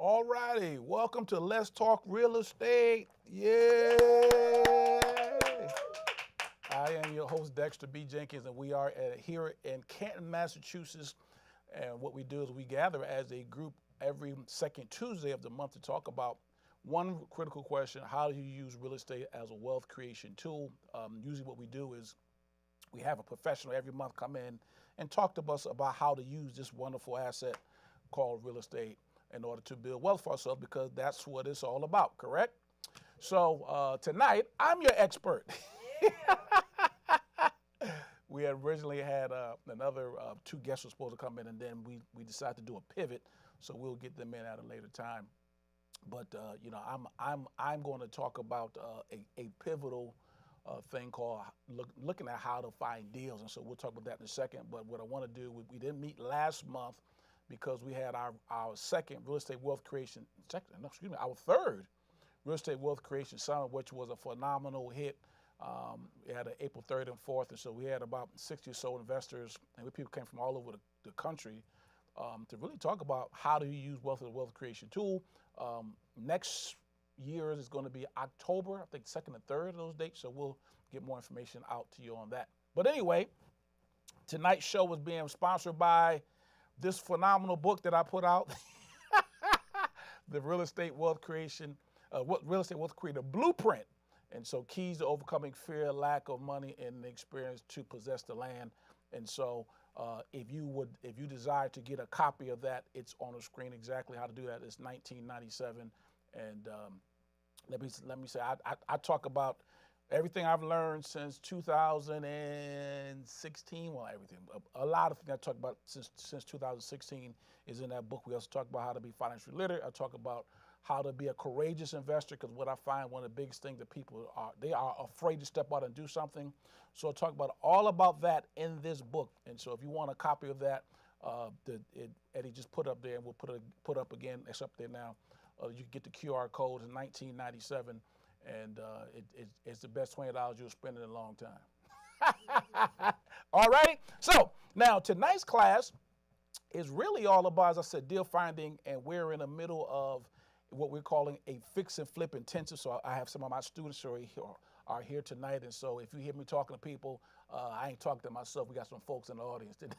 All righty, welcome to Let's Talk Real Estate. Yay! I am your host, Dexter B. Jenkins, and we are here in Canton, Massachusetts. And what we do is we gather as a group every second Tuesday of the month to talk about one critical question: how do you use real estate as a wealth creation tool? Usually what we do is we have a professional every month come in and talk to us about how to use this wonderful asset called real estate in order to build wealth for ourselves, because that's what it's all about, correct? So tonight, I'm your expert. We had originally had another two guests were supposed to come in, and then we decided to do a pivot, so we'll get them in at a later time. But I'm going to talk about a pivotal thing called looking at how to find deals, and so we'll talk about that in a second. But what I want to do, we didn't meet last month because we had our second real estate wealth creation, our third real estate wealth creation summit, which was a phenomenal hit. We had an April 3rd and 4th, and so we had about 60 or so investors, and people came from all over the country to really talk about how do you use wealth as a wealth creation tool. Next year is going to be October, I think 2nd and 3rd of those dates, so we'll get more information out to you on that. But anyway, tonight's show was being sponsored by this phenomenal book that I put out, the Real Estate Wealth Creation, Real Estate Wealth Creator Blueprint. And so, keys to overcoming fear, lack of money, and the experience to possess the land. And so, if you desire to get a copy of that, it's on the screen exactly how to do that. It's $19.97. And let me say, I talk about everything I've learned since 2016. Well, everything. A lot of things I talk about since 2016 is in that book. We also talk about how to be financially literate. I talk about how to be a courageous investor, because what I find one of the biggest things that people they are afraid to step out and do something. So I talk about all about that in this book. And so if you want a copy of that, Eddie just put up there, and we'll put up again. It's up there now. You can get the QR code. It's $19.97, and it's the best $20 you'll spend in a long time. All right. So now tonight's class is really all about, as I said, deal finding, and we're in the middle of what we're calling a fix and flip intensive. So I have some of my students who are here tonight, and so if you hear me talking to people, I ain't talking to myself. We got some folks in the audience today.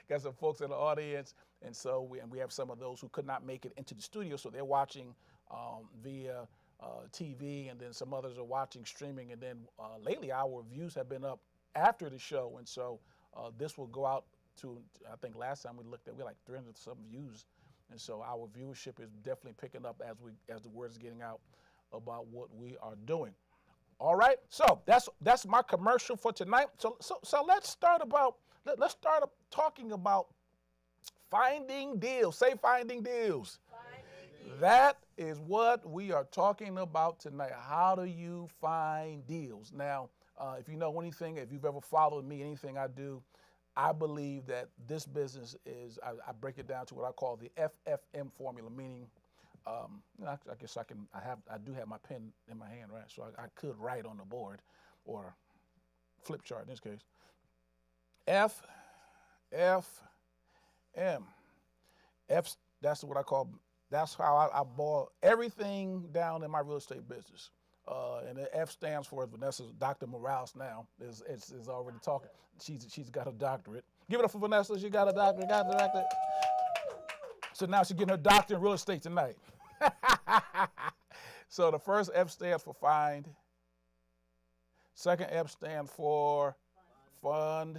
Got some folks in the audience, and so we have some of those who could not make it into the studio, so they're watching via TV, and then some others are watching streaming, and then lately our views have been up after the show, and so this will go out to, I think last time we looked at, we had like 300 some views, and so our viewership is definitely picking up as the word is getting out about what we are doing. All right, so that's my commercial for tonight. So let's start talking about finding deals. Say finding deals. That is what we are talking about tonight. How do you find deals? Now, if you know anything, if you've ever followed me, anything I do, I believe that this business is, I break it down to what I call the FFM formula, meaning, I guess I do have my pen in my hand, right? So I could write on the board or flip chart in this case. FFM. That's what I call, that's how I boil everything down in my real estate business. And the F stands for, Vanessa, Dr. Morales now is already talking. She's got a doctorate. Give it up for Vanessa. She got a doctorate, got a doctorate. So now she's getting her doctorate in real estate tonight. So the first F stands for find. Second F stands for fund.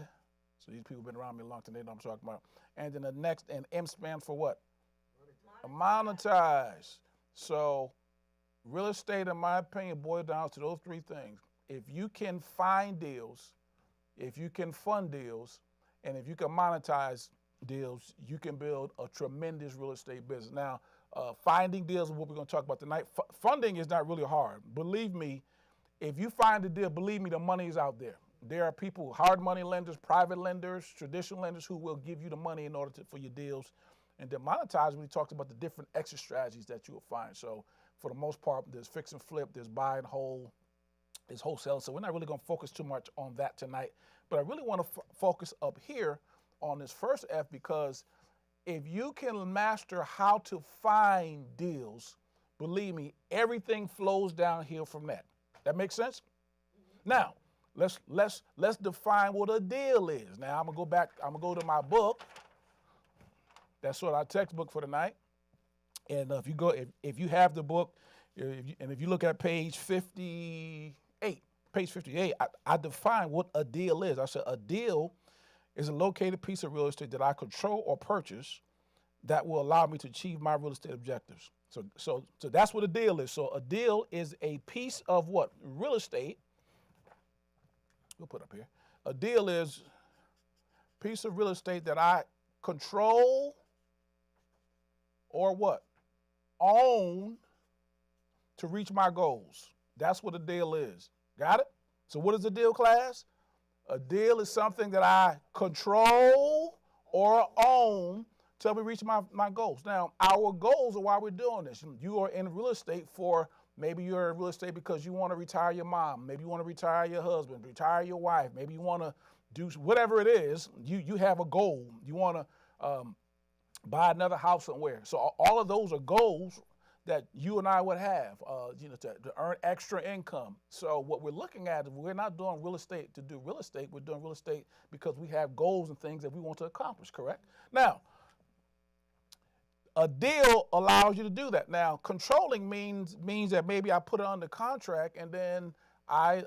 So these people have been around me a long time. They know what I'm talking about. And then the next, and M stands for what? Monetize. So real estate, in my opinion, boils down to those three things. If you can find deals, if you can fund deals, and if you can monetize deals, you can build a tremendous real estate business. Now, finding deals is what we're going to talk about tonight. Funding is not really hard. Believe me, if you find a deal, believe me, the money is out there. There are people, hard money lenders, private lenders, traditional lenders, who will give you the money in order for your deals. And then monetize, we talked about the different exit strategies that you will find. So for the most part, there's fix and flip, there's buy and hold, there's wholesale. So we're not really going to focus too much on that tonight. But I really want to focus up here on this first F, because if you can master how to find deals, believe me, everything flows downhill from that. That makes sense? Now, let's define what a deal is. Now I'm gonna go to my book. That's sort of our textbook for tonight. And if you have the book, if you look at page 58, I define what a deal is. I said a deal is a located piece of real estate that I control or purchase that will allow me to achieve my real estate objectives. So that's what a deal is. So a deal is a piece of what? Real estate. We'll put up here. A deal is a piece of real estate that I control or what? Own to reach my goals. That's what a deal is. Got it? So what is a deal, class? A deal is something that I control or own till we reach my goals. Now, our goals are why we're doing this. You are in real estate maybe you're in real estate because you want to retire your mom. Maybe you want to retire your husband, retire your wife. Maybe you want to do whatever it is. You have a goal. You want to buy another house somewhere. So all of those are goals that you and I would have, to earn extra income. So what we're looking at is we're not doing real estate to do real estate. We're doing real estate because we have goals and things that we want to accomplish, correct? Now, a deal allows you to do that. Now, controlling means that maybe I put it under contract and then I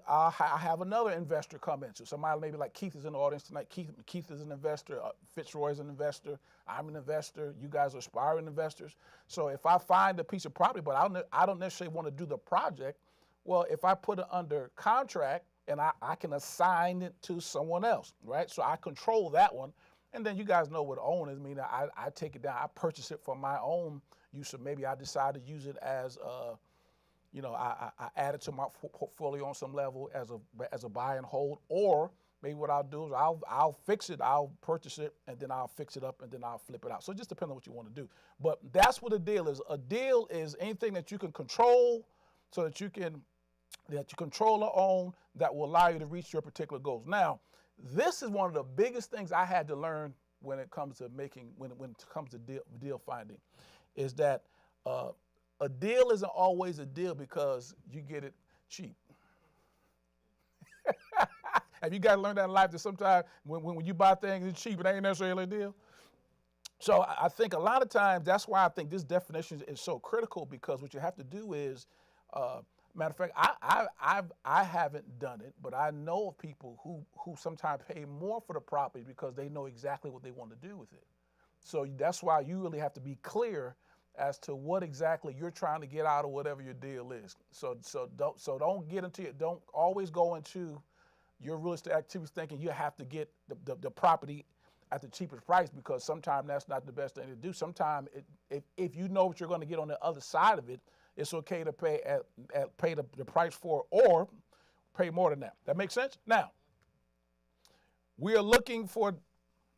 have another investor come in. So somebody maybe like Keith is in the audience tonight. Keith is an investor. Fitzroy is an investor. I'm an investor. You guys are aspiring investors. So if I find a piece of property, but I don't necessarily want to do the project, well, if I put it under contract and I can assign it to someone else, right? So I control that one. And then you guys know what own is. I mean, I take it down. I purchase it for my own use. So maybe I decide to use it as I add it to my portfolio on some level as a buy and hold, or maybe what I'll do is I'll fix it, I'll purchase it, and then I'll fix it up, and then I'll flip it out. So it just depends on what you want to do. But that's what a deal is. A deal is anything that you can control, so that you control or own, that will allow you to reach your particular goals. Now, this is one of the biggest things I had to learn when it comes to deal finding, is that a deal isn't always a deal because you get it cheap. Have you guys learned that in life, that sometimes when you buy things it's cheap, it ain't necessarily a deal? So I think a lot of times that's why I think this definition is so critical, because what you have to do is, matter of fact, I haven't done it, but I know of people who sometimes pay more for the property because they know exactly what they want to do with it. So that's why you really have to be clear as to what exactly you're trying to get out of whatever your deal is. So don't get into it. Don't always go into your real estate activities thinking you have to get the property at the cheapest price, because sometimes that's not the best thing to do. Sometimes if you know what you're going to get on the other side of it, it's okay to pay the price for it, or pay more than that. That makes sense? Now, we are looking for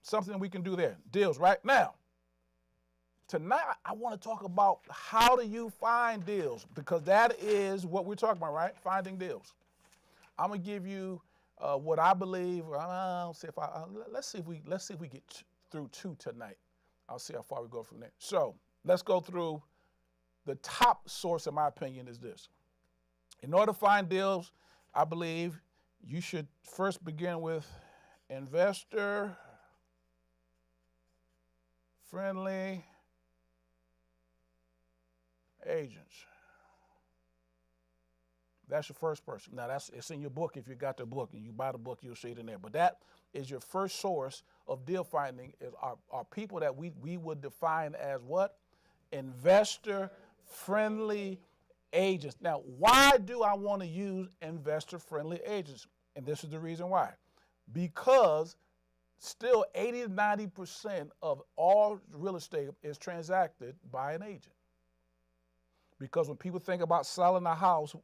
something we can do there. Deals, right? Now, tonight I want to talk about how do you find deals, because that is what we're talking about, right? Finding deals. I'm going to give you what I believe. Let's see if we get through 2 tonight. I'll see how far we go from there. So let's go through. The top source, in my opinion, is this. In order to find deals, I believe you should first begin with investor-friendly agents. That's your first person. Now, it's in your book. If you got the book and you buy the book, you'll see it in there. But that is your first source of deal finding, is are people that we would define as what? Investor-friendly agents. Now, why do I want to use investor-friendly agents? And this is the reason why. Because still 80 to 90% of all real estate is transacted by an agent. Because when people think about selling a house,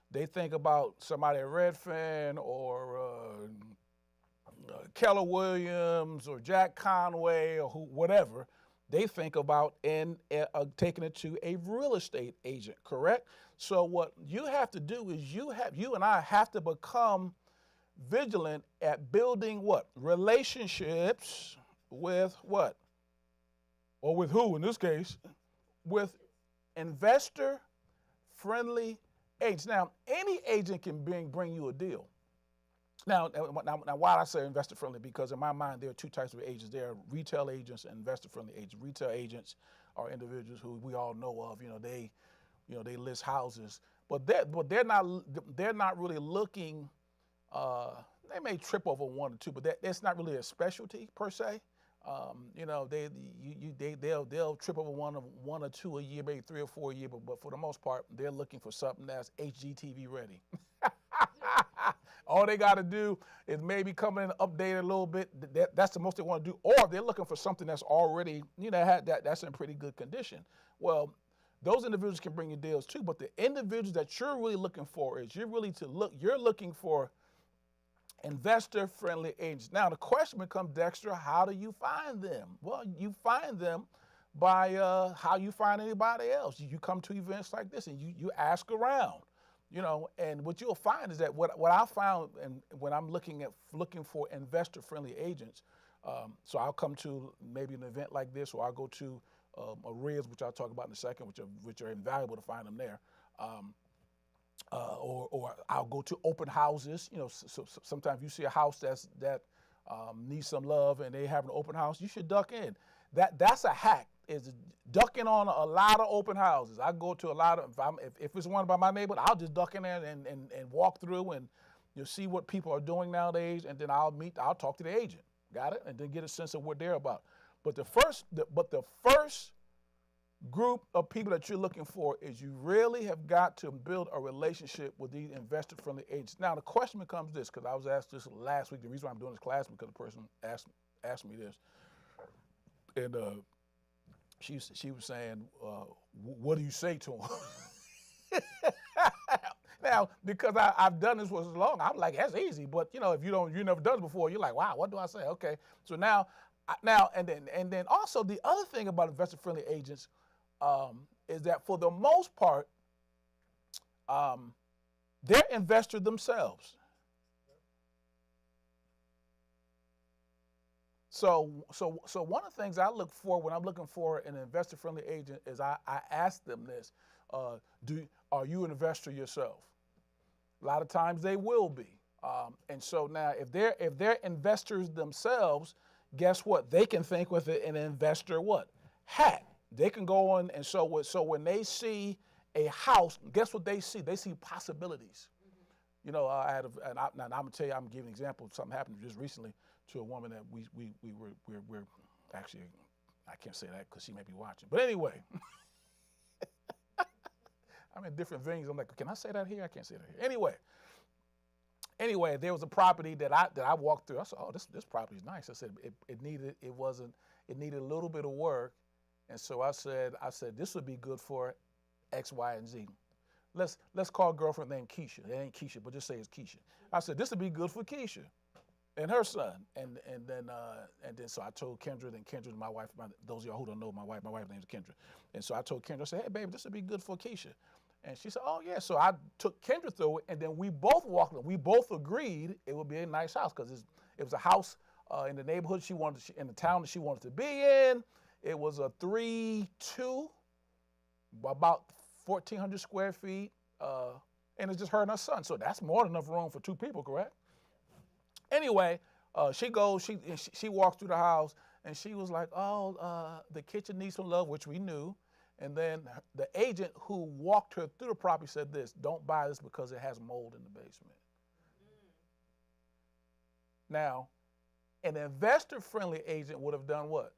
they think about somebody at Redfin or Keller Williams or Jack Conway or whatever. They think about taking it to a real estate agent, correct? So what you have to do is you and I have to become vigilant at building what? Relationships with what? or with who in this case? With investor-friendly agents. Now, any agent can bring you a deal. Now, why I say investor-friendly? Because in my mind, there are two types of agents. There are retail agents and investor-friendly agents. Retail agents are individuals who we all know of. They list houses, but they're not really looking. They may trip over one or two, but that's not really a specialty per se. They'll trip over one or two a year, maybe 3 or 4 a year, but for the most part, they're looking for something that's HGTV ready. All they got to do is maybe come in and update a little bit. That's the most they want to do. Or they're looking for something that's already, that's in pretty good condition. Well, those individuals can bring you deals too, but the individuals that you're really looking for is you're looking for investor-friendly agents. Now, the question becomes, Dexter, how do you find them? Well, you find them by how you find anybody else. You come to events like this and you ask around. And what you'll find is that what I found, and when I'm looking for investor-friendly agents, so I'll come to maybe an event like this, or I'll go to a RIS, which I'll talk about in a second, which are invaluable to find them there, or I'll go to open houses. So sometimes you see a house that needs some love, and they have an open house. You should duck in. That's a hack. Is ducking on a lot of open houses. I go to a lot of, if it's one by my neighborhood, I'll just duck in there and walk through, and you'll see what people are doing nowadays, and then I'll talk to the agent. Got it? And then get a sense of what they're about. But the first group of people that you're looking for is you really have got to build a relationship with these investor-friendly agents. Now, the question becomes this, because I was asked this last week. The reason why I'm doing this class is because the person asked me this. And she was saying, what do you say to them? Now, because I've done this for so long, I'm like, that's easy. But if you never done it before, you're like, wow, what do I say? Okay. So now, and then also the other thing about investor-friendly agents is that for the most part, they're investors themselves. So one of the things I look for when I'm looking for an investor-friendly agent is I ask them this: are you an investor yourself? A lot of times they will be, and so now if they're investors themselves, guess what? They can think with an investor hat. They can go on, and so when they see a house, guess what they see? They see possibilities. Mm-hmm. I'm gonna tell you, I'm giving an example of something happened just recently to a woman that we're actually, I can't say that because she may be watching. But anyway, I'm in different venues. I'm like, can I say that here? I can't say that here. Anyway, there was a property that I walked through. I said, oh, this property is nice. I said it needed a little bit of work, and so I said this would be good for X, Y, and Z. Let's call a girlfriend named Keisha. It ain't Keisha, but just say it's Keisha. I said this would be good for Keisha and her son, and then so I told Kendra, and Kendra, my wife. Those of y'all who don't know my wife's name is Kendra, and so I told Kendra, I said, hey baby, this would be good for Keisha, and she said, oh yeah. So I took Kendra through it, and then we both walked. We both agreed it would be a nice house because it was a house in the neighborhood in the town that she wanted to be in. It was a 3-2, about 1,400 square feet, and it's just her and her son. So that's more than enough room for 2 people, correct? Anyway, she walked through the house, and she was like, oh, the kitchen needs some love, which we knew. And then the agent who walked her through the property said this: don't buy this because it has mold in the basement. Now, an investor-friendly agent would have done what?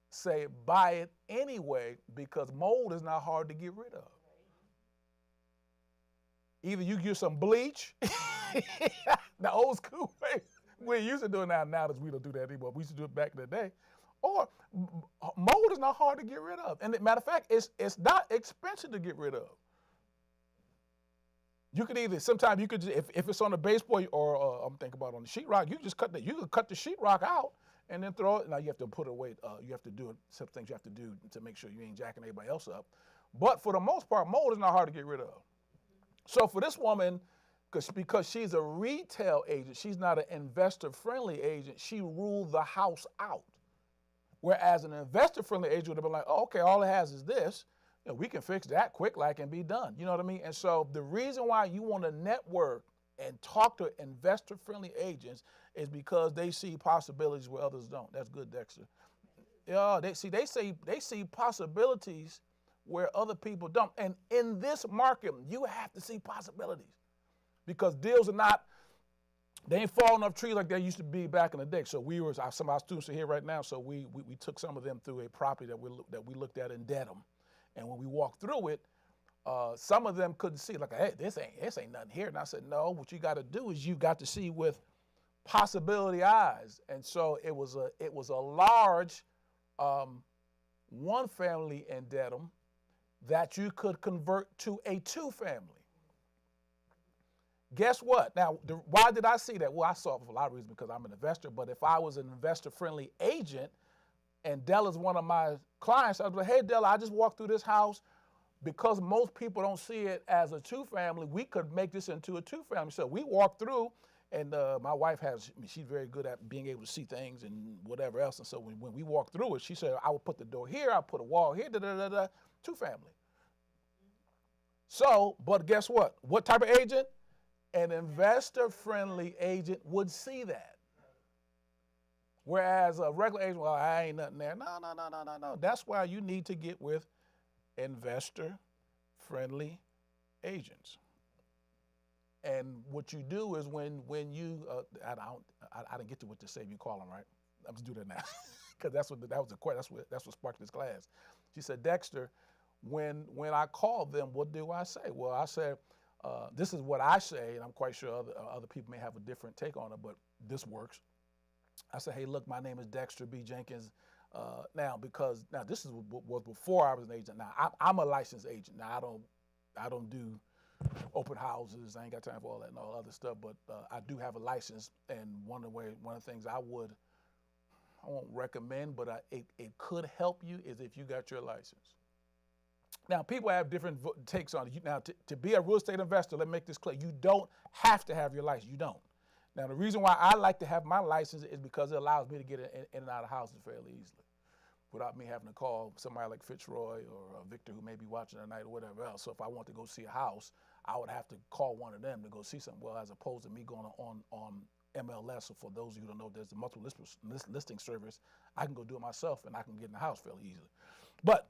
Say, buy it anyway, because mold is not hard to get rid of. Either you get some bleach, the old school way. We used to do it now that we don't do that anymore. We used to do it back in the day. Or mold is not hard to get rid of. And matter of fact, it's not expensive to get rid of. You could sometimes you could just, if it's on the baseboard or I'm thinking about on the sheetrock, you could cut the sheetrock out and then throw it. Now you have to put it away. You have to do it. Some things you have to do to make sure you ain't jacking anybody else up. But for the most part, mold is not hard to get rid of. So for this woman, because she's a retail agent, she's not an investor-friendly agent, she ruled the house out. Whereas an investor-friendly agent would have been like, oh, okay, all it has is this. You know, we can fix that quick, like, and be done. You know what I mean? And so the reason why you want to network and talk to investor-friendly agents is because they see possibilities where others don't. That's good, Dexter. Yeah, they see possibilities where other people don't. And in this market, you have to see possibilities because deals are not, they ain't falling off trees like they used to be back in the day. So some of our students are here right now. So we took some of them through a property that we looked at in Dedham, and when we walked through it, some of them couldn't see, like, hey, this ain't nothing here. And I said, no, what you got to do is you got to see with possibility eyes. And so it was a large one family in Dedham that you could convert to a two family. Guess what? Now, why did I see that? Well, I saw it for a lot of reasons because I'm an investor, but if I was an investor-friendly agent and Della's one of my clients, I'd be like, hey, Della, I just walked through this house. Because most people don't see it as a two-family, we could make this into a two-family. So we walked through, and my wife she's very good at being able to see things and whatever else. And so when we walked through it, she said, I would put the door here, I'll put a wall here, two-family. So, but guess what? What type of agent? An investor-friendly agent would see that. Whereas a regular agent, well, I ain't nothing there. No. That's why you need to get with investor-friendly agents. And what you do is when you, I didn't get to what to say. You call them, right? I'm just do that now, because that was the question. That's what sparked this class. She said, Dexter, when I call them, what do I say? Well, I said, this is what I say, and I'm quite sure other people may have a different take on it, but this works. I said, hey, look, my name is Dexter B. Jenkins. Now this was before I was an agent. Now I'm a licensed agent. Now I don't do open houses. I ain't got time for all that and all other stuff. But I do have a license, and one of the things I won't recommend, but it could help you is if you got your license. Now people have different takes on it. Now to be a real estate investor, let me make this clear: you don't have to have your license. You don't. Now, the reason why I like to have my license is because it allows me to get in and out of houses fairly easily without me having to call somebody like Fitzroy or Victor who may be watching tonight or whatever else. So if I want to go see a house, I would have to call one of them to go see something. Well, as opposed to me going on MLS, or for those of you who don't know, there's a multiple listing service. I can go do it myself, and I can get in the house fairly easily. But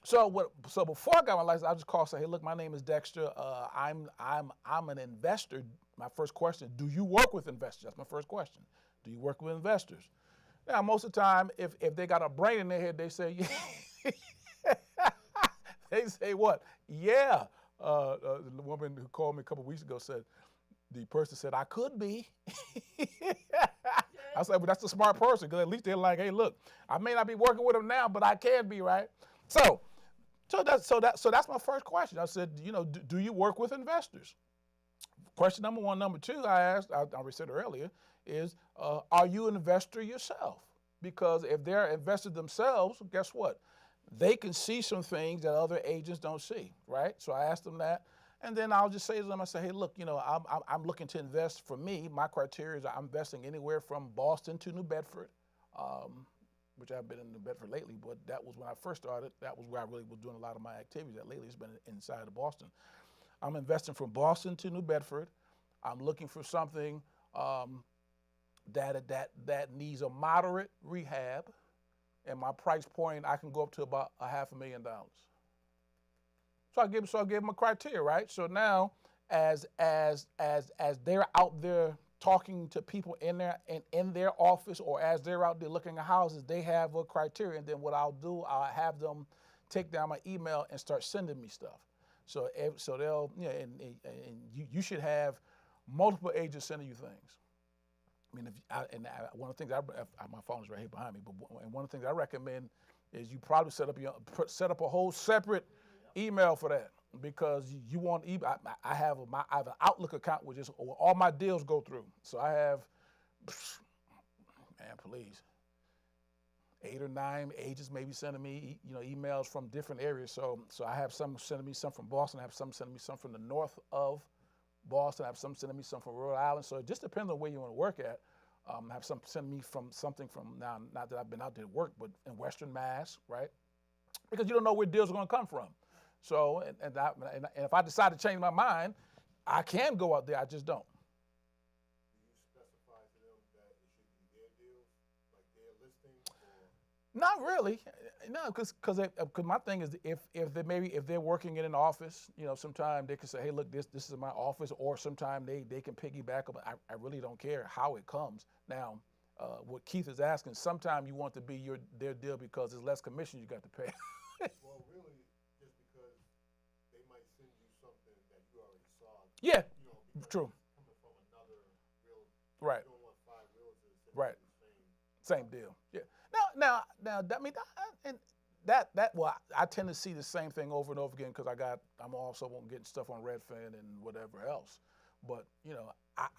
so before I got my license, I just called and say, hey, look, my name is Dexter. I'm an investor. My first question, do you work with investors? That's my first question. Do you work with investors? Now, most of the time, if they got a brain in their head, they say, yeah. They say what? Yeah. The woman who called me a couple of weeks ago said, the person said, I could be. I said, well, that's a smart person, because at least they're like, hey, look, I may not be working with them now, but I can be, right? So that's my first question. I said, do you work with investors? Question number one. Number two, I asked, I already said earlier, is are you an investor yourself? Because if they're investors themselves, guess what? They can see some things that other agents don't see, right? So I asked them that. And then I'll just say to them, I say, hey, look, I'm looking to invest. For me, my criteria is I'm investing anywhere from Boston to New Bedford, which I've been in New Bedford lately, but that was when I first started. That was where I really was doing a lot of my activities. That lately it's been inside of Boston. I'm investing from Boston to New Bedford. I'm looking for something that needs a moderate rehab, and my price point, I can go up to about $500,000. So I give them a criteria, right? So now, as they're out there talking to people in their office, or as they're out there looking at houses, they have a criteria, and then what I'll do, I'll have them take down my email and start sending me stuff. So they'll, and you should have multiple agents sending you things. I mean, one of the things my phone is right here behind me, but one of the things I recommend is you probably set up a whole separate email for that, because you want. I have an Outlook account where all my deals go through. So I have, man, please, 8 or 9 agents maybe sending me, emails from different areas. So I have some sending me some from Boston. I have some sending me some from the north of Boston. I have some sending me some from Rhode Island. So it just depends on where you want to work at. Have some send me from something from now, not that I've been out there to work, but in Western Mass, right? Because you don't know where deals are going to come from. So, and if I decide to change my mind, I can go out there. I just don't. Do you specify to them that it should be their deals, like their listing, or? Not really, no, because my thing is if they're working in an office, sometimes they can say, hey, look, this is my office, or sometimes they can piggyback up. I really don't care how it comes. Now, what Keith is asking, sometimes you want to be their deal because there's less commission you got to pay. Well, really, just because they might send you something that you already saw. Yeah, Because true. it's coming from another real. Right. You don't want 5 realtors sending Right. you the same. Same deal. Yeah. Now, I mean, and well, I tend to see the same thing over and over again because I'm also getting stuff on Redfin and whatever else. But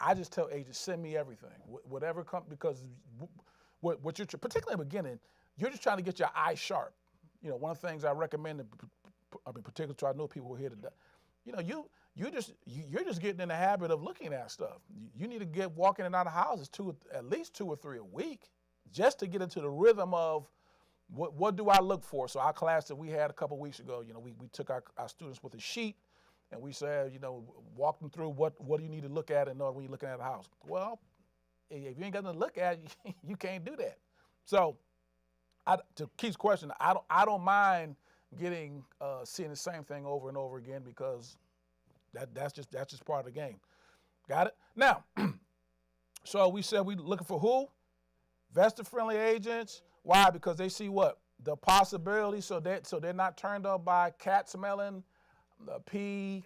I just tell agents, send me everything, whatever because what you're particularly in the beginning, you're just trying to get your eyes sharp. One of the things I recommend, particularly to I know people who are here today, you're just getting in the habit of looking at stuff. You need to get walking in and out of houses at least 2 or 3 a week, just to get into the rhythm of what do I look for. So our class that we had a couple weeks ago, we took our students with a sheet, and we said, walk them through what do you need to look at when you're looking at a house. Well, if you ain't got nothing to look at, you can't do that. So, to Keith's question, I don't mind seeing the same thing over and over again because that's just part of the game. Got it? Now, so we said we looking for who? Investor-friendly agents. Why? Because they see what? The possibility, so they're not turned up by cat smelling, the pee,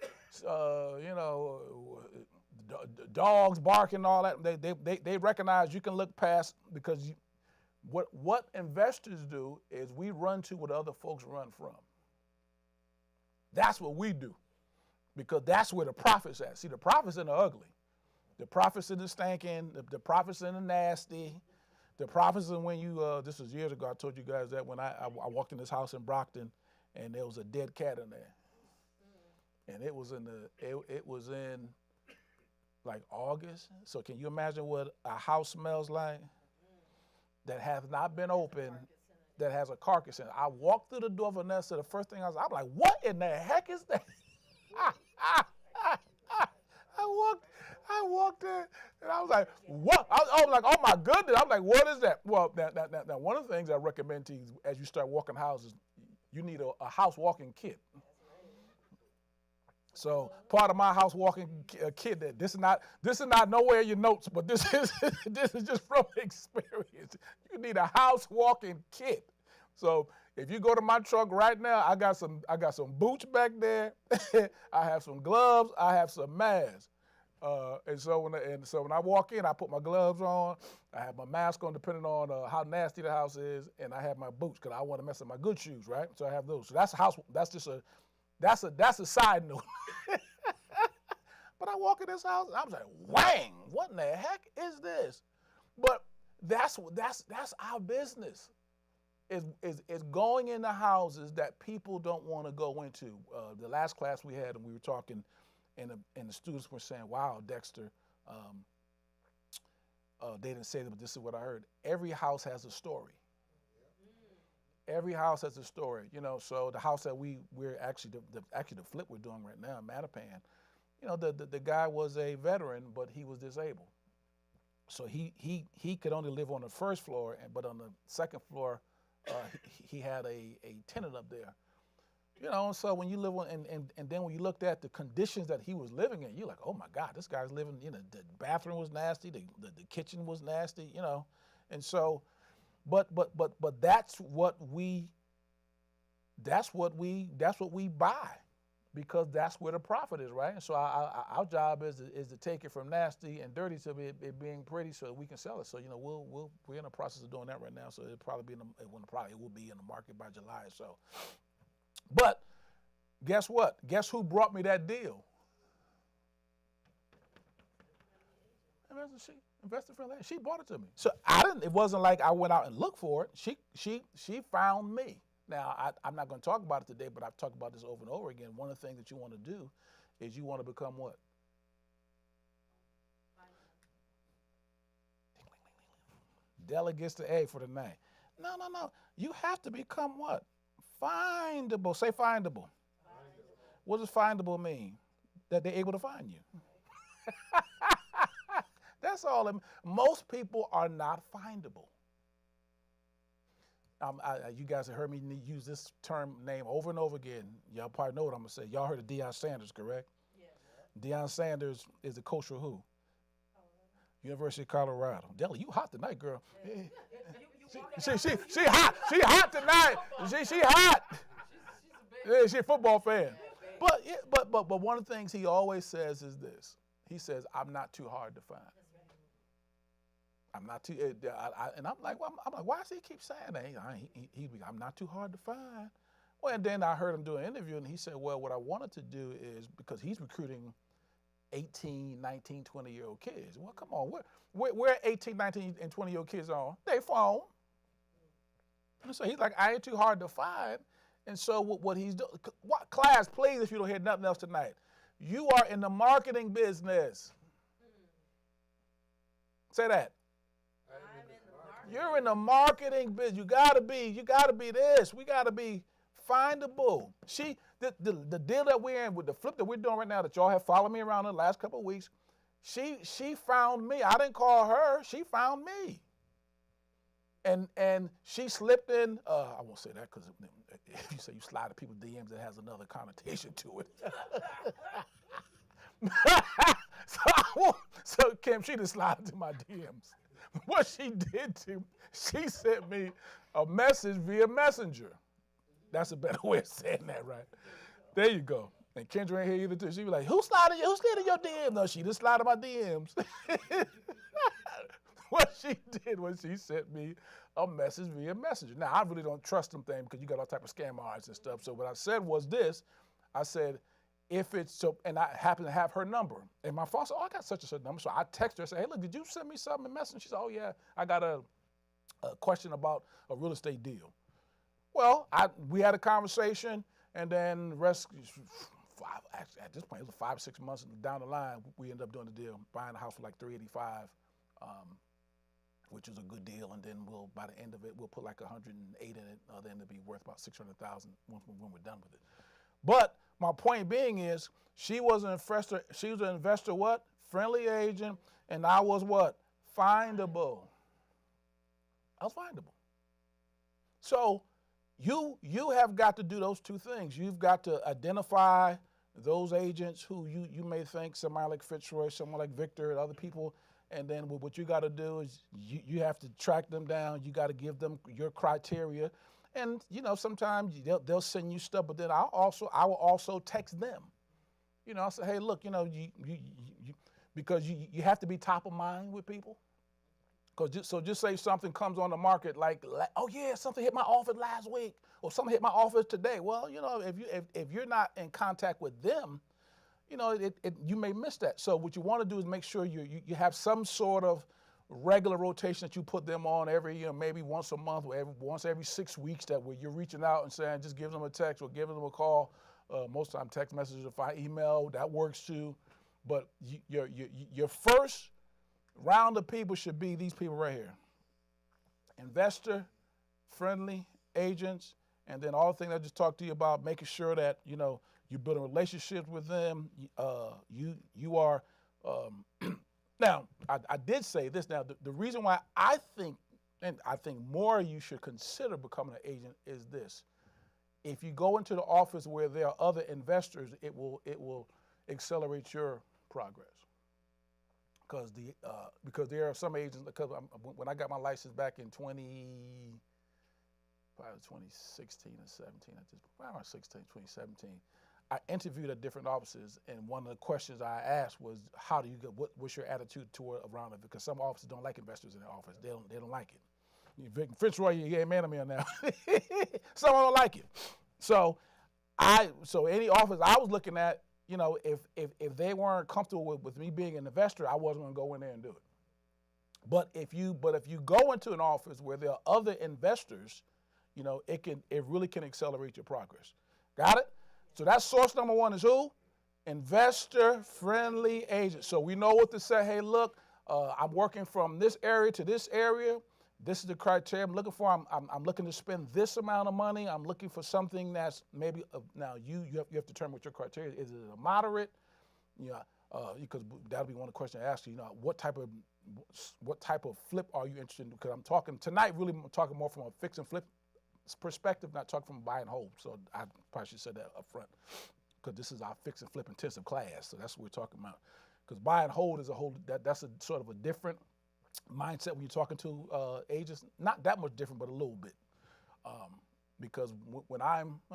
dogs barking, all that. They recognize you can look past because what investors do is we run to what other folks run from. That's what we do because that's where the profit's at. See, the profit's in the ugly. The profit's in the stinking. The profit's in the nasty. The profit's in when this was years ago, I told you guys that when I walked in this house in Brockton and there was a dead cat in there. And it was in like August. So can you imagine what a house smells like that has not been opened, that has a carcass in it? I walked through the door, Vanessa. The first thing I'm like, what in the heck is that? I walked in, and I was like, what? I was like, oh my goodness. I'm like, what is that? Well, now one of the things I recommend to you as you start walking houses, you need a house walking kit. So part of my house walking kit, this is not nowhere in your notes, but this is just from experience. You need a house walking kit. So if you go to my truck right now, I got some boots back there. I have some gloves. I have some masks. And so when I walk in, I put my gloves on. I have my mask on, depending on how nasty the house is, and I have my boots because I want to mess up my good shoes, right? So I have those. So that's a house. That's a side note. But I walk in this house and I was like, whang, what in the heck is this? But that's our business. Is going into houses that people don't want to go into. The last class we had, and we were talking, and the students were saying, wow, Dexter, they didn't say that, but this is what I heard. Every house has a story. Every house has a story, so the house that we're actually the flip we're doing right now in Mattapan, the guy was a veteran, but he was disabled. So he could only live on the first floor, but on the second floor, he had a tenant up there. So when you live on, and then when you looked at the conditions that he was living in, you're like, oh my God, this guy's living, the bathroom was nasty, the kitchen was nasty, and so, but that's what we buy, because that's where the profit is, right? And so our job is to take it from nasty and dirty to it being pretty, so that we can sell it. So we're in the process of doing that right now. So it'll probably be it will be in the market by July. So, but guess what? Guess who brought me that deal? Investor friendly. She brought it to me. So it wasn't like I went out and looked for it. She found me. Now, I'm not going to talk about it today, but I've talked about this over and over again. One of the things that you want to do is you want to become what? Della gets the A for the name. No, no, no. You have to become what? Findable. Say findable. What does findable mean? That they're able to find you. That's all. Most people are not findable. You guys have heard me use this term name over and over again. Y'all probably know what I'm going to say. Y'all heard of Deion Sanders, correct? Yes. Deion Sanders is the coach of who? University of Colorado. Della, you hot tonight, girl. Yeah. She hot. She hot tonight. She hot. Yeah, she's a football fan. But one of the things he always says is this. He says, I'm not too hard to find. I'm not too, and I'm like, why does he keep saying that? I'm not too hard to find. Well, and then I heard him do an interview, and he said, well, what I wanted to do is, because he's recruiting 18, 19, 20-year-old kids. Well, come on, where 18, 19, and 20-year-old kids on? They phone. And so he's like, I ain't too hard to find. And so what he's doing, class, please, if you don't hear nothing else tonight, you are in the marketing business. Say that. You're in the marketing business. You gotta be this. We gotta be findable. The deal that we're in with the flip that we're doing right now, that y'all have followed me around the last couple of weeks, she found me. I didn't call her. She found me. And she slipped in. I won't say that because if you say you slide to people's DMs, it has another connotation to it. So Kim, she just slid into my DMs. What she did she sent me a message via Messenger. That's a better way of saying that, right? There you go. And Kendra ain't here either too. She be like, who's sliding your DM? No, she just slided my DMs. What she did was she sent me a message via Messenger. Now, I really don't trust them things because you got all type of scam artists and stuff. So what I said was this. I said, if it's so, and I happen to have her number. And my phone said, I got such and such number. So I text her and say, hey, look, did you send me something in Messenger? She said, oh, yeah, I got a question about a real estate deal. Well, we had a conversation, and then the rest, at this point, it was 5 or 6 months down the line, we ended up doing the deal, buying a house for like $385, which is a good deal. And then by the end of it, we'll put like 108 in it. Then it'll be worth about $600,000 when we're done with it. But my point being is, she was an investor what? Friendly agent, and I was what? Findable. I was findable. So you have got to do those two things. You've got to identify those agents who you may think, somebody like Fitzroy, someone like Victor, and other people, and then what you got to do is you have to track them down. You got to give them your criteria. And, sometimes they'll send you stuff, but then I will also text them. I say, hey, look, because you have to be top of mind with people. So just say something comes on the market like, oh yeah, something hit my office last week, or something hit my office today. Well, if you're not in contact with them, you may miss that. So what you want to do is make sure you have some sort of regular rotation that you put them on every, maybe once a month or once every 6 weeks, that where you're reaching out and saying, just give them a text or give them a call. Most of the time text messages, if I email, that works too. But your first round of people should be these people right here. Investor, friendly agents, and then all the things I just talked to you about, making sure that, you're building relationships with them. You are, now, I did say this. Now, the reason why I think more you should consider becoming an agent is this. If you go into the office where there are other investors, it will accelerate your progress. Because there are some agents, because when I got my license back in 2016 or 17, around 2017, I interviewed at different offices, and one of the questions I asked was, how do you get, what's your attitude toward around it? Because some offices don't like investors in their office. They don't like it. Fitzroy, you ain't mad at me on that. Some don't like it. So any office I was looking at, if they weren't comfortable with me being an investor, I wasn't going to go in there and do it. But if you go into an office where there are other investors, it really can accelerate your progress. Got it? So that's source number one is who? Investor-friendly agent. So we know what to say. Hey, look, I'm working from this area to this area. this is the criteria I'm looking for. I'm looking to spend this amount of money. I'm looking for something that's maybe now you have to determine what your criteria is. Is it a moderate? Because that'll be one of the questions I ask you. What type of flip are you interested in? Because I'm talking tonight. Really, I'm talking more from a fix and flip perspective, not talking from buy and hold. So I probably should say that up front, because this is our fix and flip intensive class. So that's what we're talking about. Because buy and hold is that's a sort of a different mindset when you're talking to agents. Not that much different, but a little bit. Because when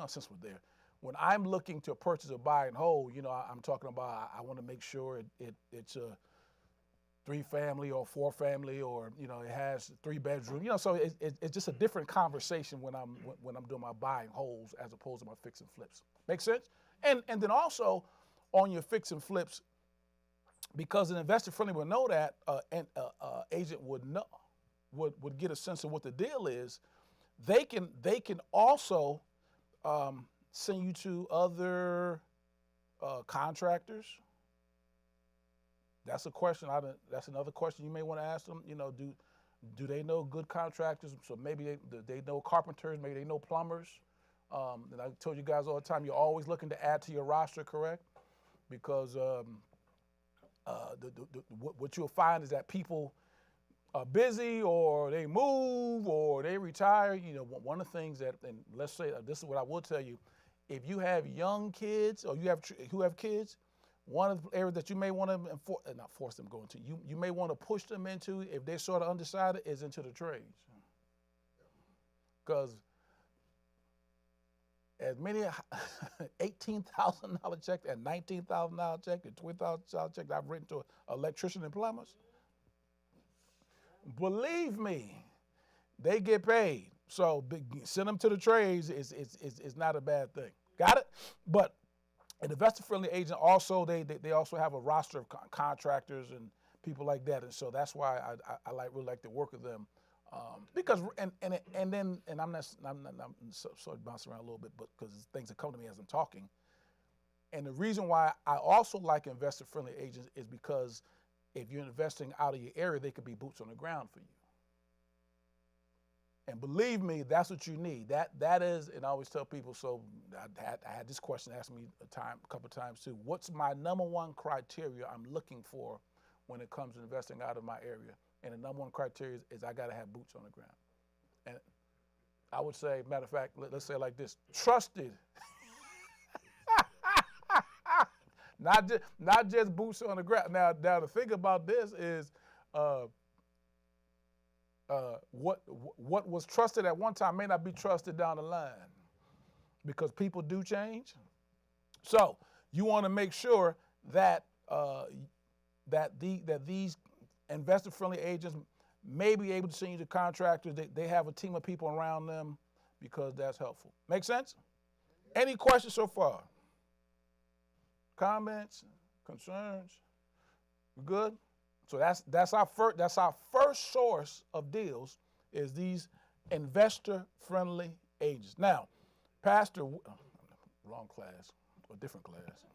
since we're there, when I'm looking to purchase a buy and hold, I'm talking about I want to make sure it's a 3-family or 4-family, or it has 3 bedrooms. So it's just a different conversation when I'm doing my buy and holds as opposed to my fix and flips. Make sense? And then also on your fix and flips, because an investor friendly will know that, and agent would know would get a sense of what the deal is. They can also send you to other contractors. That's a question. That's another question you may want to ask them. Do they know good contractors? So maybe they know carpenters. Maybe they know plumbers. And I told you guys all the time, you're always looking to add to your roster, correct? Because what you'll find is that people are busy, or they move, or they retire. One of the things that, and let's say this is what I will tell you: if you have young kids, or who have kids, one of the areas that you may want to not force them to go into, you may want to push them into, if they're sort of undecided, is into the trades. Because as many $18,000 check and $19,000 check and $20,000 check I've written to electricians and plumbers, believe me, they get paid. So send them to the trades is not a bad thing. Got it? But an investor-friendly agent also, they also have a roster of contractors and people like that, and so that's why I really like to work with them, because and I'm sort of bouncing around a little bit, but because things that come to me as I'm talking. And the reason why I also like investor-friendly agents is because if you're investing out of your area, they could be boots on the ground for you. And believe me, that's what you need. That is, and I always tell people, so I had this question asked me a couple of times too. What's my number one criteria I'm looking for when it comes to investing out of my area? And the number one criteria is I got to have boots on the ground. And I would say, matter of fact, let's say it like this: trusted. Not just boots on the ground. Now the thing about this is, what was trusted at one time may not be trusted down the line, because people do change. So you want to make sure that these investor-friendly agents may be able to send you to contractors. They have a team of people around them, because that's helpful. Make sense? Any questions so far? Comments, concerns? We good? So that's our first source of deals, is these investor-friendly agents. Now, Pastor, wrong class, or different class.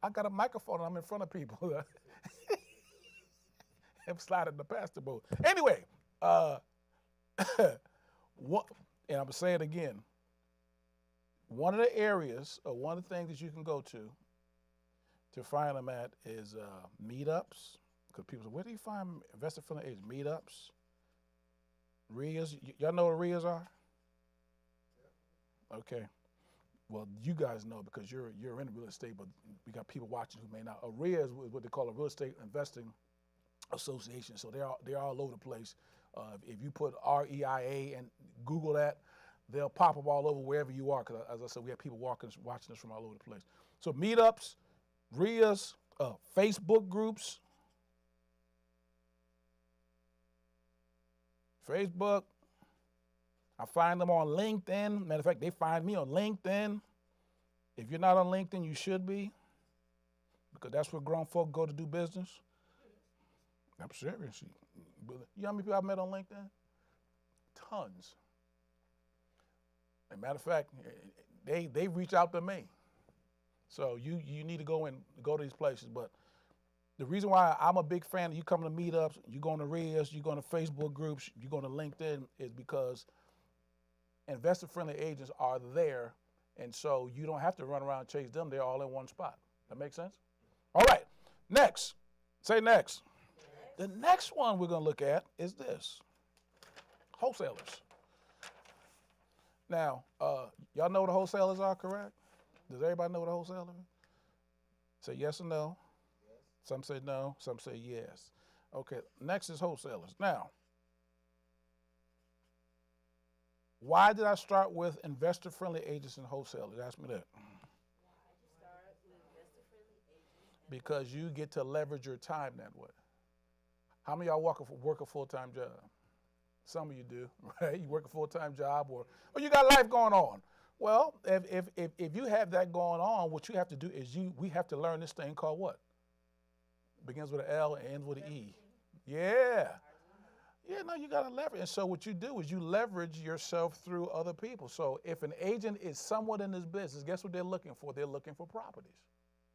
I got a microphone and I'm in front of people. I'm sliding the pastor boat. Anyway, and I'm gonna say it again. One of the areas, or one of the things that you can go to find them at, is meetups. Because people say, where do you find investor-friendly agents? Meetups, RIAs. Y'all know what RIAs are? Okay. Well, you guys know, because you're in real estate, but we got people watching who may not. A RIA is what they call a real estate investing association. So they're all over the place. If you put REIA and Google that, they'll pop up all over wherever you are. Because as I said, we have people watching us from all over the place. So meetups, RIAs, Facebook groups. Facebook. I find them on LinkedIn. Matter of fact, they find me on LinkedIn. If you're not on LinkedIn, you should be, because that's where grown folk go to do business. I'm serious. You know how many people I've met on LinkedIn? Tons. As a matter of fact, they reach out to me. So you need to go to these places. But The reason why I'm a big fan of you coming to meetups, you going to RIAs, you going to Facebook groups, you going to LinkedIn is because investor-friendly agents are there, and so you don't have to run around and chase them. They're all in one spot. That makes sense? All right, next. Say next. The next one we're going to look at is this, wholesalers. Now, y'all know what the wholesalers are, correct? Does everybody know what a wholesaler is? Say yes or no. Yes. Some say no, some say yes. Okay, next is wholesalers. Now, why did I start with investor-friendly agents and wholesalers? Ask me that. Because you get to leverage your time that way. How many of y'all work a full-time job? Some of you do, right? You work a full-time job or you got life going on. Well, if you have that going on, what you have to do is we have to learn this thing called what? Begins with an L and ends with an E. Yeah. Yeah, no, you got to leverage. And so what you do is you leverage yourself through other people. So if an agent is somewhat in this business, guess what they're looking for? They're looking for properties,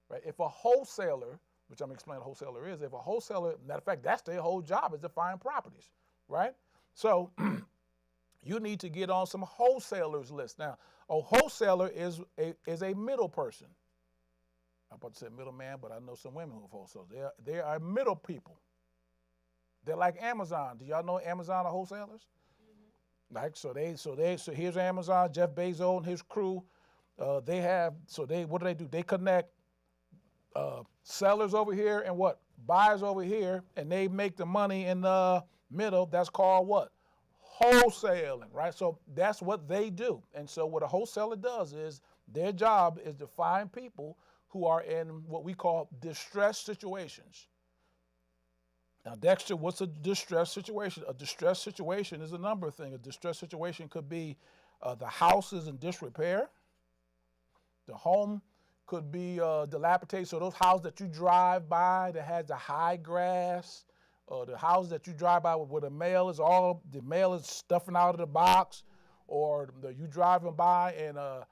right? If a wholesaler, which I'm going to explain what a wholesaler is, if a wholesaler, matter of fact, that's their whole job is to find properties, right? So you need to get on some wholesalers list. Now, a wholesaler is a middle person. I'm about to say middleman, but I know some women who are wholesalers. They are middle people. They're like Amazon. Do y'all know Amazon are wholesalers? Mm-hmm. Like so here's Amazon, Jeff Bezos and his crew. What do? They connect sellers over here and what? Buyers over here, and they make the money in the middle. That's called what? Wholesaling, right? So that's what they do. And so what a wholesaler does is their job is to find people who are in what we call distressed situations. Now, Dexter, what's a distressed situation? A distressed situation is a number of things. A distressed situation could be the house is in disrepair. The home could be dilapidated. So those houses that you drive by that has the high grass, or the house that you drive by where the mail is stuffing out of the box, or you driving by and the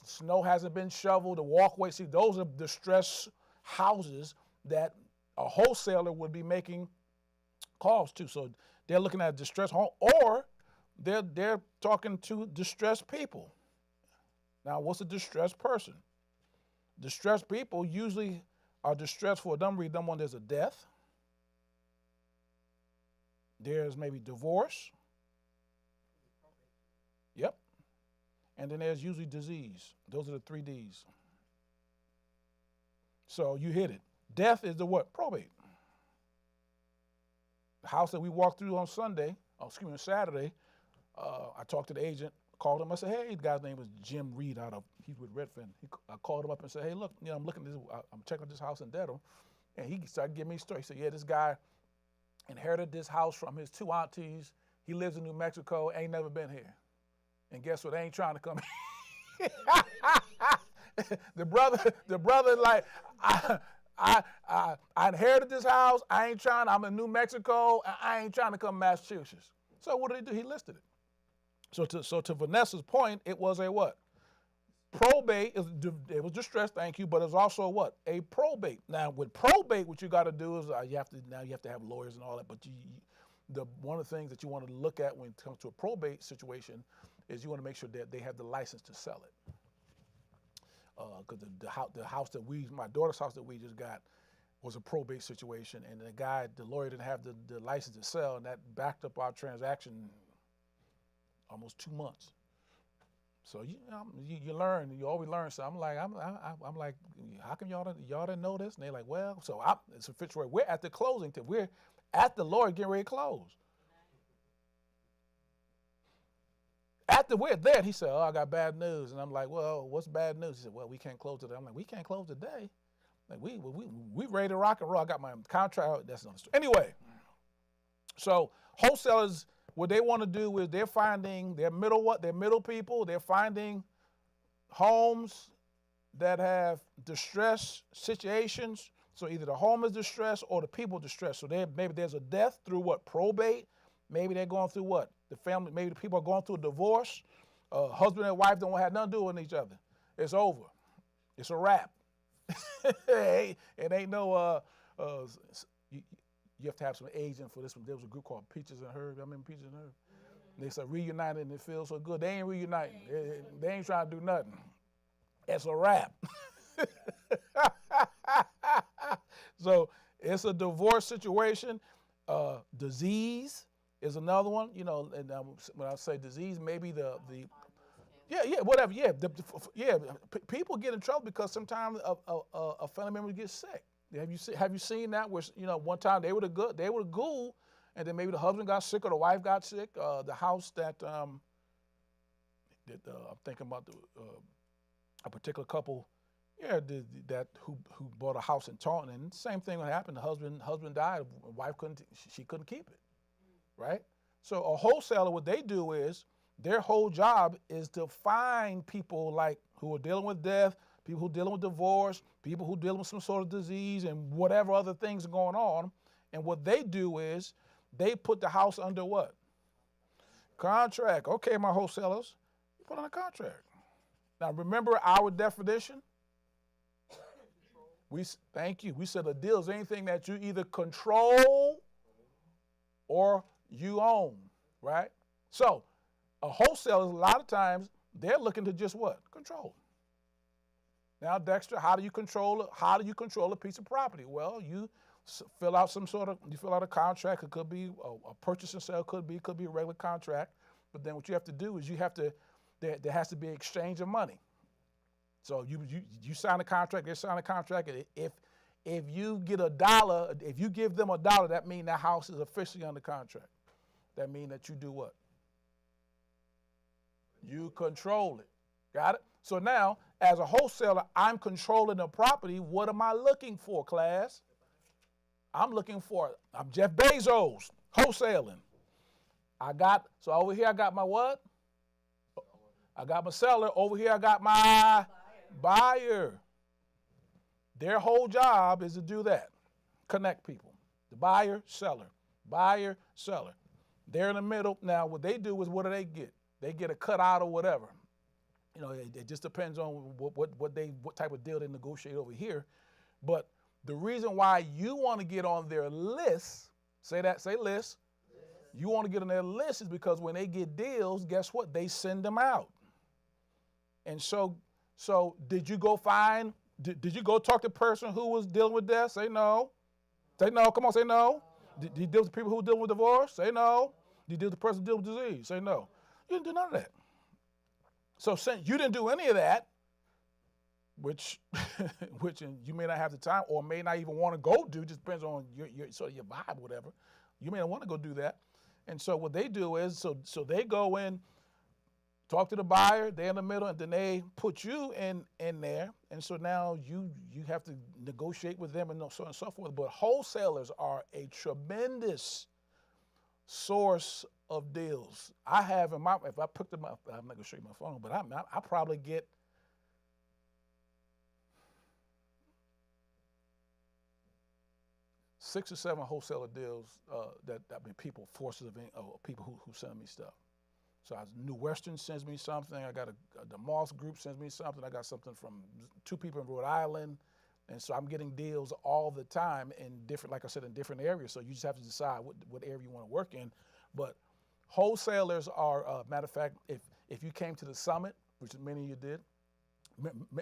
snow hasn't been shoveled, the walkway. See, those are distressed houses that a wholesaler would be making calls to. So they're looking at a distressed home, or they're talking to distressed people. Now, what's a distressed person? Distressed people usually are distressed for a number of reasons. Number one, there's a death. There's maybe divorce. Yep. And then there's usually disease. Those are the 3 Ds. So you hit it. Death is the what? Probate. The house that we walked through on Saturday, I talked to the agent, called him. I said, hey, the guy's name was Jim Reed he's with Redfin. I called him up and said, hey, look, I'm looking at this, I'm checking this house in Dedham. And he started giving me a story. He said, yeah, this guy inherited this house from his 2 aunties. He lives in New Mexico, ain't never been here. And guess what? They ain't trying to come here. The brother like, I inherited this house. I'm in New Mexico. I ain't trying to come to Massachusetts. So what did he do? He listed it. So to Vanessa's point, it was a what? Probate. It was distressed, thank you, but it was also what? A probate. Now with probate, what you got to do is you have to have lawyers and all that. But one of the things that you want to look at when it comes to a probate situation is you want to make sure that they have the license to sell it. Because the house my daughter's house that we just got was a probate situation, and the lawyer didn't have the license to sell, and that backed up our transaction almost 2 months. So you learn, you always learn. So I'm like, how come y'all didn't know this? And they're like, well, so it's a situation. We're at the closing table. We're at the lawyer getting ready to close. After we're there, he said, oh, I got bad news. And I'm like, well, what's bad news? He said, well, we can't close today. I'm like, we can't close today? Like, we ready to rock and roll. I got my contract. That's another story. Anyway, so wholesalers, what they want to do is they're finding their middle people. They're finding homes that have distress situations. So either the home is distressed or the people distressed. So maybe there's a death through what? Probate. Maybe they're going through what? The family, maybe the people are going through a divorce. Husband and wife don't have nothing to do with each other. It's over. It's a wrap. It ain't no you, you have to have some agent for this one. There was a group called Peaches and Herb. I remember Peaches and Herb. They said reunited and it feels so good. They ain't reuniting. They ain't trying to do nothing. It's a wrap. So it's a divorce situation. Disease is another one. You know, and when I say disease, maybe the whatever. People get in trouble because sometimes a family member gets sick. Have you seen that? Where one time they were the ghoul, and then maybe the husband got sick or the wife got sick. The house that I'm thinking about a particular couple, who bought a house in Taunton, and same thing would happen. The husband died, the wife couldn't keep it, right? So a wholesaler, what they do is their whole job is to find people like who are dealing with death, people who are dealing with divorce, people who are dealing with some sort of disease and whatever other things are going on. And what they do is they put the house under what? Contract. Okay, my wholesalers, you put on a contract. Now remember our definition? Thank you. We said a deal is anything that you either control or you own, right? So a wholesaler, a lot of times, they're looking to just what? Control. Now, Dexter, how do you control a piece of property? Well, you fill out a contract. It could be a purchase and sale, could be a regular contract. But then what you have to do is there has to be exchange of money. So you sign a contract, they sign a contract. If you get $1, if you give them $1, that means that house is officially under contract. That means that you do what? You control it. Got it? So now, as a wholesaler, I'm controlling the property. What am I looking for, class? I'm Jeff Bezos, wholesaling. So over here I got my what? I got my seller. Over here I got my buyer. Their whole job is to do that. Connect people. The buyer, seller. Buyer, seller. They're in the middle. Now what they do is, what do they get? They get a cutout or whatever. It just depends on what type of deal they negotiate over here. But the reason why you want to get on their list, say list. You want to get on their list is because when they get deals, guess what? They send them out. And so did you go talk to the person who was dealing with death? Say no. Say no. Come on, say no. Did you deal with the people who were dealing with divorce? Say no. Did you deal with the person dealing with disease? Say no. You didn't do none of that. So since you didn't do any of that, which you may not have the time or may not even want to go do, just depends on your vibe, whatever. You may not want to go do that. And so what they do is, so they go in, talk to the buyer, they're in the middle, and then they put you in there. And so now you have to negotiate with them and so on and so forth. But wholesalers are a tremendous source of deals. I have if I picked them up, I'm not gonna show you my phone, but I probably get 6 or 7 wholesaler deals people, forces of people who send me stuff. So New Western sends me something. I got the Moss Group sends me something. I got something from 2 people in Rhode Island. And so I'm getting deals all the time in different, like I said, in different areas. So you just have to decide what area you want to work in. But wholesalers are, matter of fact, if you came to the summit, which many of you did,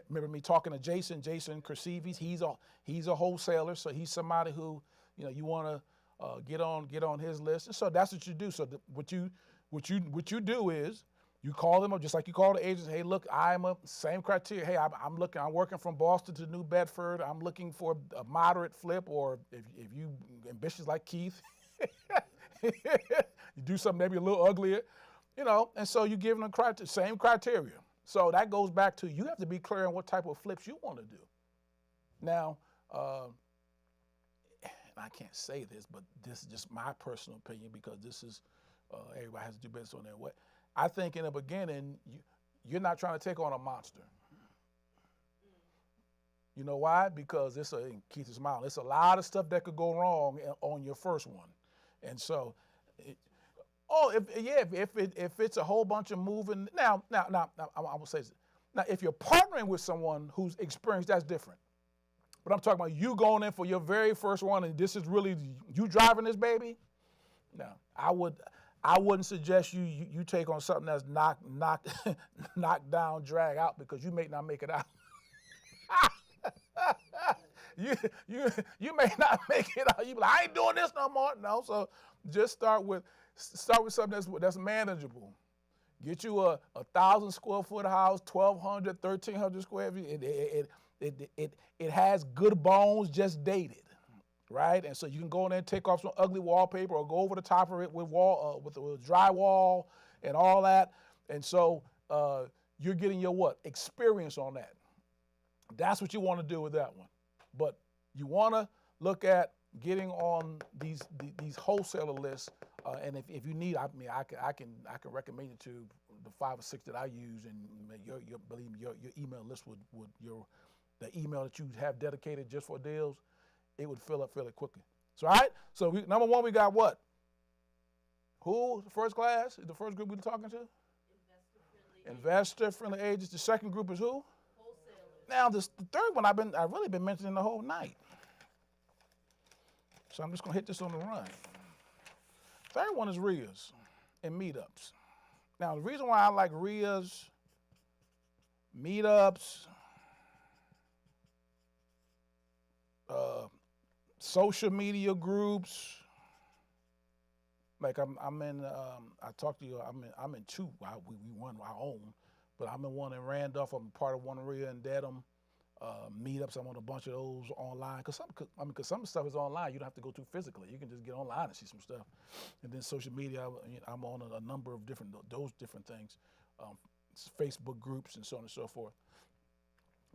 remember me talking to Jason Kerseves, he's a wholesaler. So he's somebody who, you want to get on his list. And so that's what you do. So what you do is you call them up just like you call the agents. Hey, look, same criteria. Hey, I'm working from Boston to New Bedford. I'm looking for a moderate flip, or if you ambitious like Keith, you do something maybe a little uglier, and so you give them the same criteria. So that goes back to, you have to be clear on what type of flips you want to do. Now, I can't say this, but this is just my personal opinion, because this is, everybody has to do business on their way. I think in the beginning, you're not trying to take on a monster. You know why? Because Keith is smiling. It's a lot of stuff that could go wrong on your first one. And so, if it's a whole bunch of moving, now, I will say this. Now, if you're partnering with someone who's experienced, that's different. But I'm talking about you going in for your very first one, and this is really you driving this baby. No, I wouldn't suggest you take on something that's knock down, drag out, because you may not make it out. you may not make it out. You be like, I ain't doing this no more. No, so just start with something that's manageable. Get you a 1,000 square foot house, 1,200, 1,300 square feet. It has good bones, just dated, right? And so you can go in there and take off some ugly wallpaper, or go over the top of it with drywall and all that. And so you're getting your experience on that. That's what you want to do with that one. But you want to look at getting on these wholesaler lists, and if you need, I can recommend you to the 5 or 6 that I use, and believe me, your email list would the email that you have dedicated just for deals, it would fill up fairly quickly. So all right, so number one, we got what? Who? The first class is the first group we're talking to. Investor-friendly agents. The second group is who? Now, the third one I've really been mentioning the whole night. So I'm just going to hit this on the run. Third one is RIAs and meetups. Now, the reason why I like RIAs, meetups, social media groups, like I'm in, I talked to you, I'm in 2. We won our own. But I'm in one in Randolph. I'm part of one RIA in Dedham. Meetups, I'm on a bunch of those online. Because some stuff is online. You don't have to go to physically. You can just get online and see some stuff. And then social media, I'm on a number of those different things. Facebook groups and so on and so forth.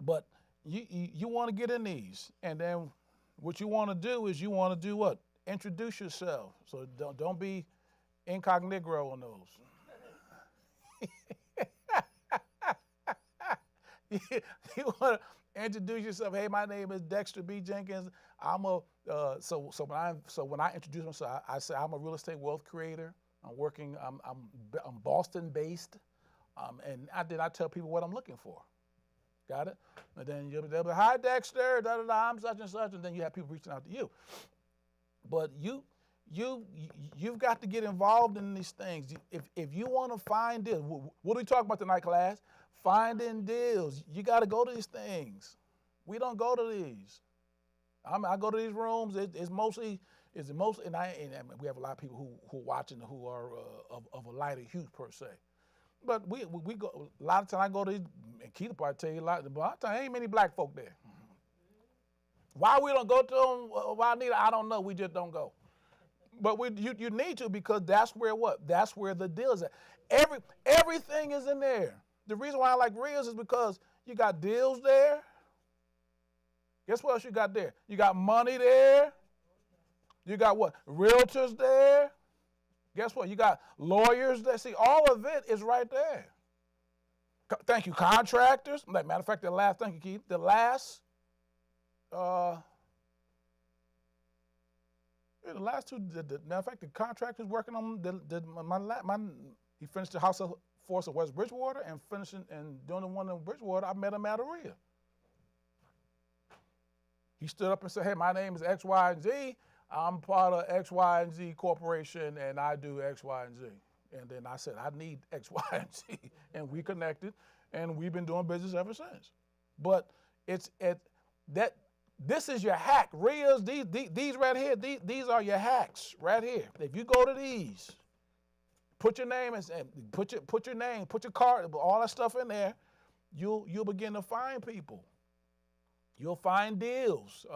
But you want to get in these. And then what you want to do is you want to do what? Introduce yourself. So don't be incognito on those. You want to introduce yourself. Hey, my name is Dexter B. Jenkins. So when I introduce myself, I say I'm a real estate wealth creator. I'm Boston based, and I tell people what I'm looking for. Got it? And then they'll be, hi Dexter, I'm such and such, and then you have people reaching out to you. But you've got to get involved in these things. If you want to find deals, what are we talking about tonight, class? Finding deals. You got to go to these things. We don't go to these. I go to these rooms. It's mostly, and we have a lot of people who are watching who are of a lighter hue per se. But we go a lot of times. I go to these, and Keith will probably tell you a lot of the time. Ain't many black folk there. Why we don't go to them? Why need? I don't know. We just don't go. But you need to, because that's where what? That's where the deal is at. Everything is in there. The reason why I like RIAs is because you got deals there. Guess what else you got there? You got money there. You got what? Realtors there. Guess what? You got lawyers there. See, all of it is right there. Thank you, contractors. Matter of fact, thank you, Keith. The last two, matter of fact, the contractors working on he finished the house Force of West Bridgewater, and finishing and doing the one in Bridgewater, I met him at a RIA. He stood up and said, hey, my name is X, Y, and Z. I'm part of X, Y, and Z Corporation, and I do X, Y, and Z. And then I said, I need X, Y, and Z. And we connected, and we've been doing business ever since. But this is your hack. RIAs, these right here, these are your hacks right here. If you go to these, put your name and put your name, put your card, all that stuff in there, you'll begin to find people. You'll find deals.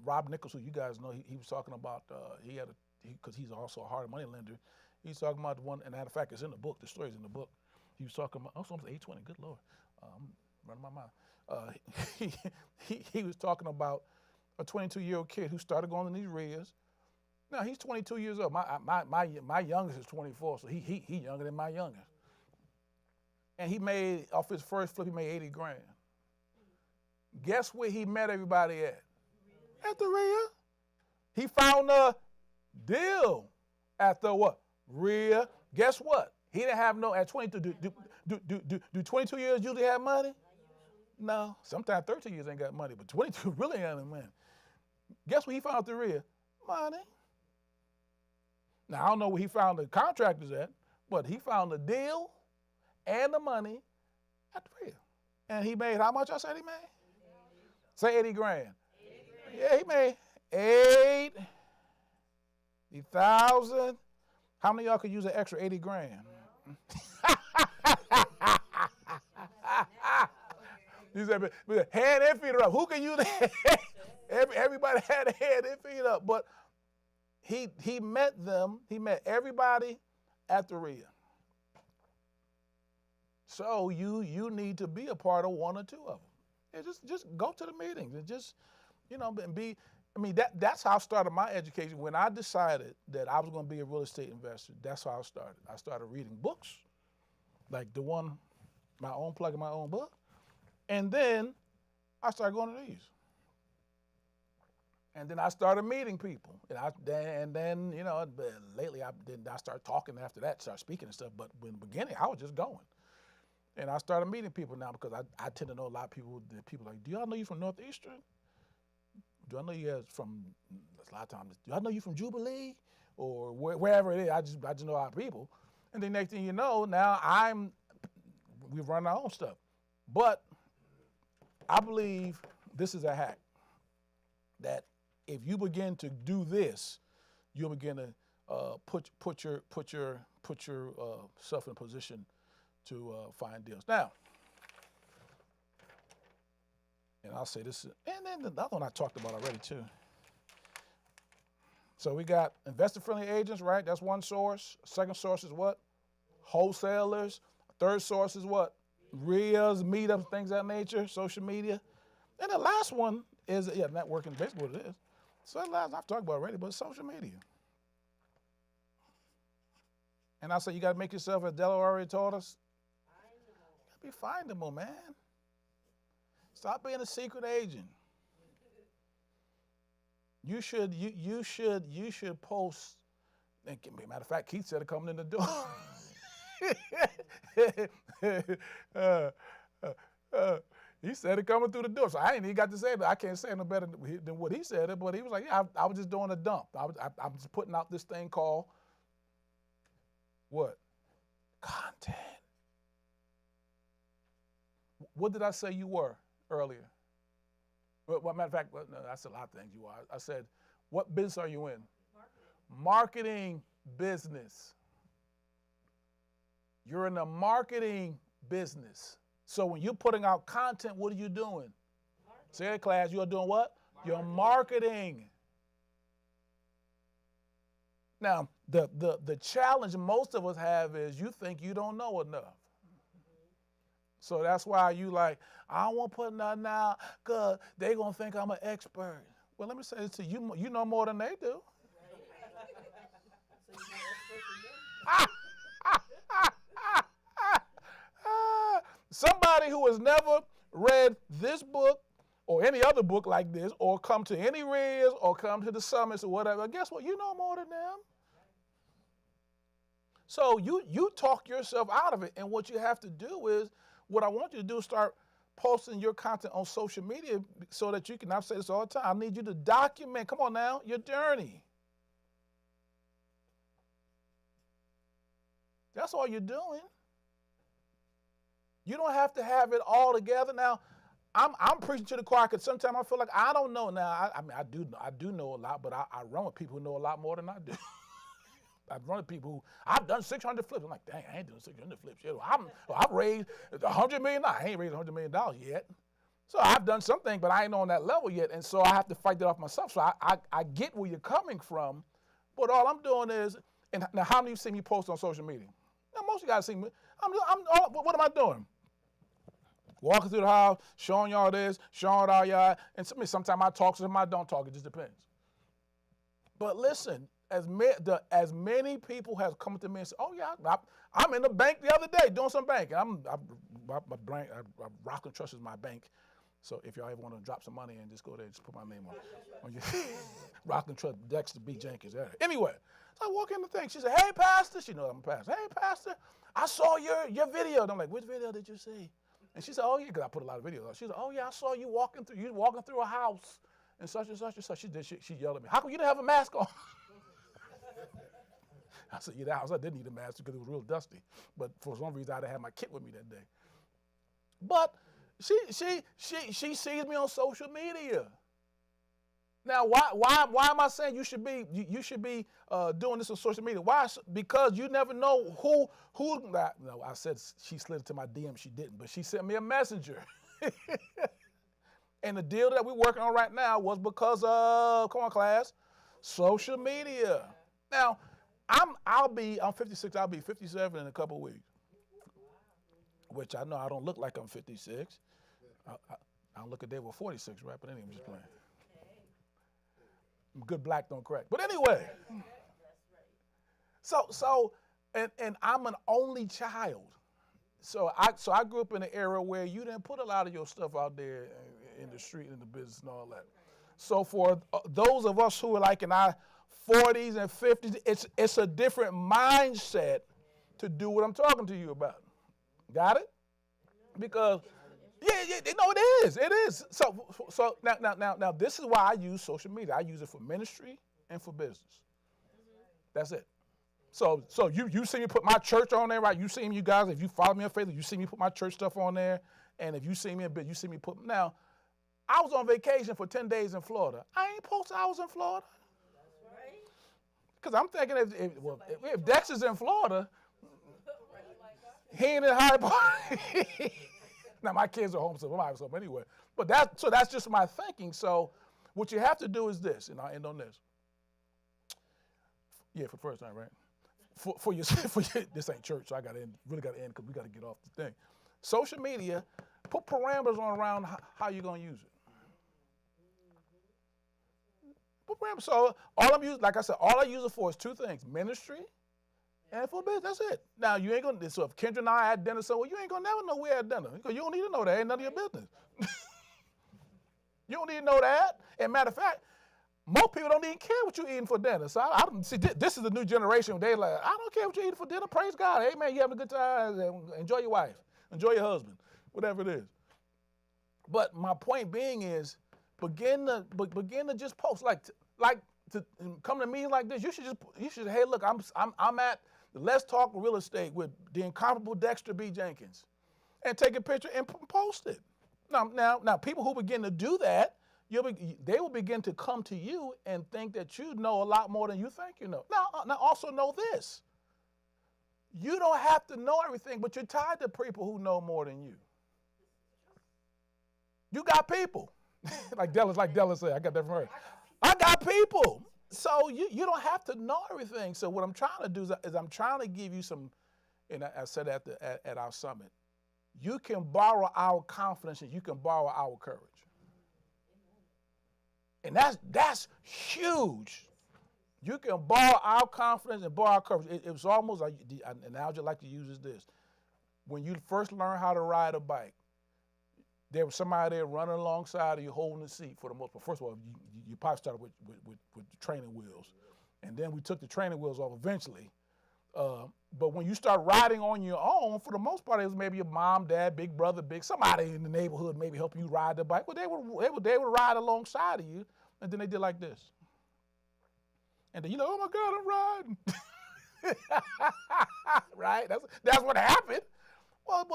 Rob Nichols, who you guys know, he was talking about, because he's also a hard money lender. He's talking about the one, and matter of fact, it's in the book. The story's in the book. He was talking about, almost 820, good Lord. I'm running my mouth. He was talking about a 22-year-old kid who started going to these RIAs. Now, he's 22 years old. My youngest is 24, so he younger than my youngest. And he made, off his first flip, he made 80 grand. Guess where he met everybody at? At the RIA. He found a deal at the what? RIA. Guess what? He didn't have no, at 22, do 22 years usually have money? No, sometimes 13 years ain't got money, but 22 really ain't a man. Guess what he found the real? Money. Now, I don't know where he found the contractors at, but he found the deal and the money at the real. And he made how much I said he made? Say 80 grand. 80 grand. Yeah, he made 80,000. How many of y'all could use an extra 80 grand? You said, hand and feet up. Who can use that? Everybody had a hand and feet up. But he met them. He met everybody at the real. So you need to be a part of one or two of them. And just go to the meetings and just, be. I mean, that's how I started my education. When I decided that I was going to be a real estate investor, that's how I started. I started reading books, like the one, my own plug in my own book. And then I started going to these. And then I started meeting people. And then lately I started talking after that, started speaking and stuff. But in the beginning, I was just going. And I started meeting people now because I tend to know a lot of people. People like, do y'all know you from Northeastern? Do I know you guys from, a lot of times, do I know you from Jubilee? Or wherever it is, I just know our people. And the next thing you know, now we run our own stuff. But I believe this is a hack, that if you begin to do this, you'll begin to put yourself in a position to find deals. Now, and I'll say this, and then the other one I talked about already too. So we got investor-friendly agents, right? That's one source. Second source is what? Wholesalers. Third source is what? Reels, meetups, things of that nature, social media. And the last one is, networking, basically what it is. So that last I've talked about already, but social media. And I say you got to make yourself, as Della already taught us, you got to be findable, man. Stop being a secret agent. You should post. And matter of fact, Keith said it coming in the door. He said it coming through the door, so I ain't even got to say it. I can't say no better than what he said it. But he was like, "Yeah, I was just doing a dump. I'm just putting out this thing called what? Content." What did I say you were earlier? Well, matter of fact, no, that's a lot of things you are. I said, what business are you in? Marketing business. You're in the marketing business. So when you're putting out content, what are you doing? Say it, class, you're doing what? You're marketing. Now, the challenge most of us have is you think you don't know enough. So that's why you like, I don't want to put nothing out because they're going to think I'm an expert. Well, let me say this to you. You know more than they do. Somebody who has never read this book or any other book like this or come to any reels or come to the summits or whatever, guess what? You know more than them. So you talk yourself out of it. And what you have to do is, what I want you to do is start posting your content on social media so that you can, I've said this all the time, I need you to document, come on now, your journey. That's all you're doing. You don't have to have it all together. Now, I'm preaching to the choir because sometimes I feel like I don't know. Now, I do know a lot, but I run with people who know a lot more than I do. I've run with people who, I've done 600 flips. I'm like, dang, I ain't doing 600 flips yet. I've raised $100 million. I ain't raised $100 million yet. So I've done something, but I ain't on that level yet. And so I have to fight that off myself. So I get where you're coming from, but all I'm doing is, and now how many of you see me post on social media? Now, most of you guys see me. What am I doing? Walking through the house, showing y'all this, showing all y'all. And sometimes I talk, sometimes I don't talk. It just depends. But listen, as many people have come to me and said, oh, yeah, I'm in the bank the other day doing some banking. Rock and Trust is my bank. So if y'all ever want to drop some money in, just go there and just put my name on your Rock and Trust, Dexter B. Jenkins. Anyway, so I walk in the thing. She said, hey, Pastor. She knows I'm a pastor. Hey, Pastor, I saw your video. And I'm like, which video did you see? And she said, oh, yeah, because I put a lot of videos up. She said, oh, yeah, I saw you walking through a house and such and such and such. She yelled at me, how come you didn't have a mask on? I said, yeah, that house, I didn't need a mask because it was real dusty. But for some reason, I didn't have my kit with me that day. But she sees me on social media. Now, why am I saying you should be doing this on social media? Why? Because you never know who. No, I said she slid into my DM. She didn't, but she sent me a messenger. And the deal that we're working on right now was because of, come on, class, social media. Now, I'm 56. I'll be 57 in a couple of weeks, which I know I don't look like I'm 56. I look a day with 46, right? But anyway, I'm just playing. Good black don't crack. But anyway, so I'm an only child. So I grew up in an era where you didn't put a lot of your stuff out there in the street, in the business and all that. So for those of us who are like in our 40s and 50s, it's a different mindset to do what I'm talking to you about. Got it? Because yeah, no, it is. So now, this is why I use social media. I use it for ministry and for business. That's it. So you see me put my church on there, right? You see me, you guys, if you follow me on Facebook, you see me put my church stuff on there. And if you see me a bit, you see me put, now, I was on vacation for 10 days in Florida. I ain't posted I was in Florida. Because I'm thinking if Dex is in Florida, he ain't in Hyde Park. Now, my kids are home, so I'm home anyway. But that's just my thinking. So what you have to do is this, and I'll end on this. Yeah, for the first time, right? For your this ain't church, so I really got to end because we got to get off the thing. Social media, put parameters on around how you're going to use it. Put parameters. So all I'm using, like I said, all I use it for is two things: ministry and for business. That's it. Now you ain't gonna. So if Kendra and I had dinner somewhere, you ain't gonna never know we had dinner because you don't need to know that. Ain't none of your business. You don't need to know that. And matter of fact, most people don't even care what you're eating for dinner. So I don't see. This is the new generation. They like, I don't care what you're eating for dinner. Praise God. Hey man, you having a good time? Enjoy your wife. Enjoy your husband. Whatever it is. But my point being is, begin to just post like to come to meetings like this. You should. Hey, look, I'm at the Let's Talk Real Estate with the incomparable Dexter B. Jenkins, and take a picture and post it. Now, people who begin to do that, they will begin to come to you and think that you know a lot more than you think you know. Now also know this. You don't have to know everything, but you're tied to people who know more than you. You got people. like Della said, I got that from her. I got people. So you don't have to know everything. So what I'm trying to do is I'm trying to give you some, and I said at our summit, you can borrow our confidence and you can borrow our courage. And that's huge. You can borrow our confidence and borrow our courage. It was almost like, an analogy I like to use is this. When you first learn how to ride a bike, there was somebody there running alongside of you holding the seat for the most part. First of all, you probably started with the training wheels. And then we took the training wheels off eventually. But when you start riding on your own, for the most part, it was maybe your mom, dad, big brother, somebody in the neighborhood maybe helping you ride the bike. Well, they would ride alongside of you, and then they did like this. And then you're like, oh my God, I'm riding. Right? That's what happened. Well,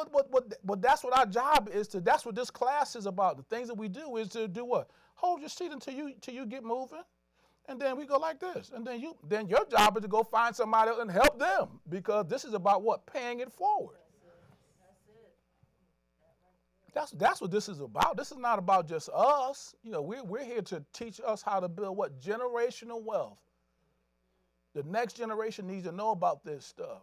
but that's what our job is to. That's what this class is about. The things that we do is to do what? Hold your seat until you get moving. And then we go like this. And then your job is to go find somebody else and help them, because this is about what? Paying it forward. That's what this is about. This is not about just us. You know, we're here to teach us how to build what? Generational wealth. The next generation needs to know about this stuff.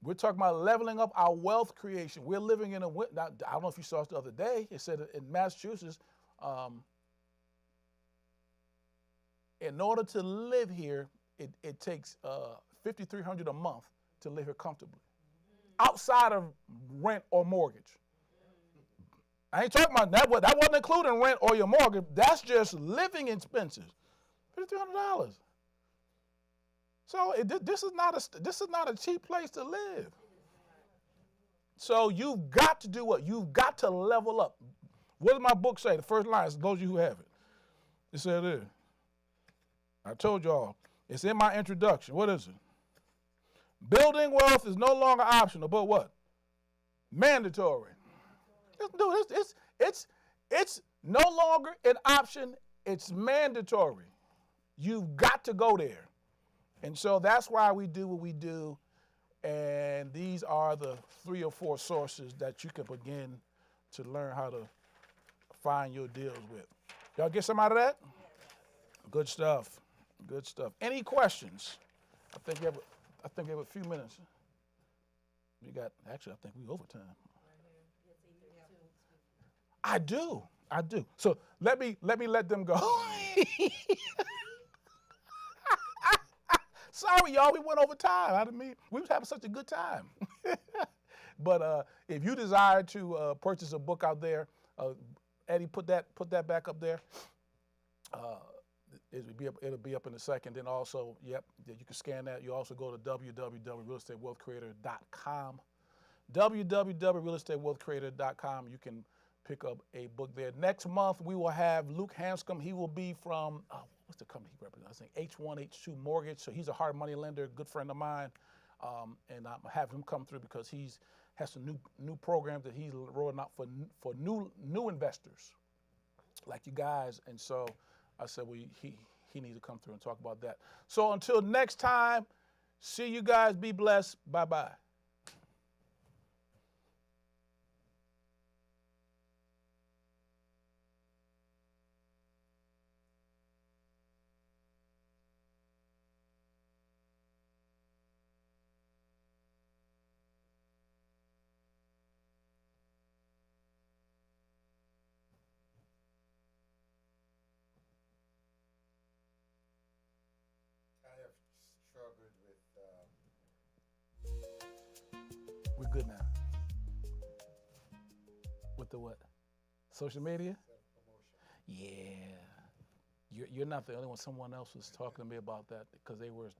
We're talking about leveling up our wealth creation. We're living in I don't know if you saw it the other day. It said in Massachusetts, in order to live here, it takes $5,300 a month to live here comfortably, outside of rent or mortgage. I ain't talking about that. That wasn't including rent or your mortgage. That's just living expenses, $5,300. So this is not a cheap place to live. So you've got to do what? You've got to level up. What does my book say? The first line is those of you who have it. It said there. I told y'all. It's in my introduction. What is it? Building wealth is no longer optional, but what? Mandatory. It's no longer an option. It's mandatory. You've got to go there. And so that's why we do what we do. And these are the 3 or 4 sources that you can begin to learn how to find your deals with. Y'all get some out of that? Good stuff. Good stuff. Any questions? I think we have a few minutes. I think we overtime. I do. So let me let them go. Sorry, y'all, we went over time. I didn't mean, we was having such a good time. But if you desire to purchase a book out there, Eddie, put that back up there. It'll be up in a second. Then also, you can scan that. You also go to www.realestatewealthcreator.com. www.realestatewealthcreator.com. You can pick up a book there. Next month, we will have Luke Hanscom. He will be from, what's the company he represents? I think H1H2 Mortgage. So he's a hard money lender, good friend of mine. And I'm having him come through because he's has some new programs that he's rolling out for new investors like you guys. And so I said, well, he needs to come through and talk about that. So until next time, see you guys. Be blessed. Bye-bye. We're good now. With the what? Social media? Yeah. You're not the only one. Someone else was talking to me about that because they were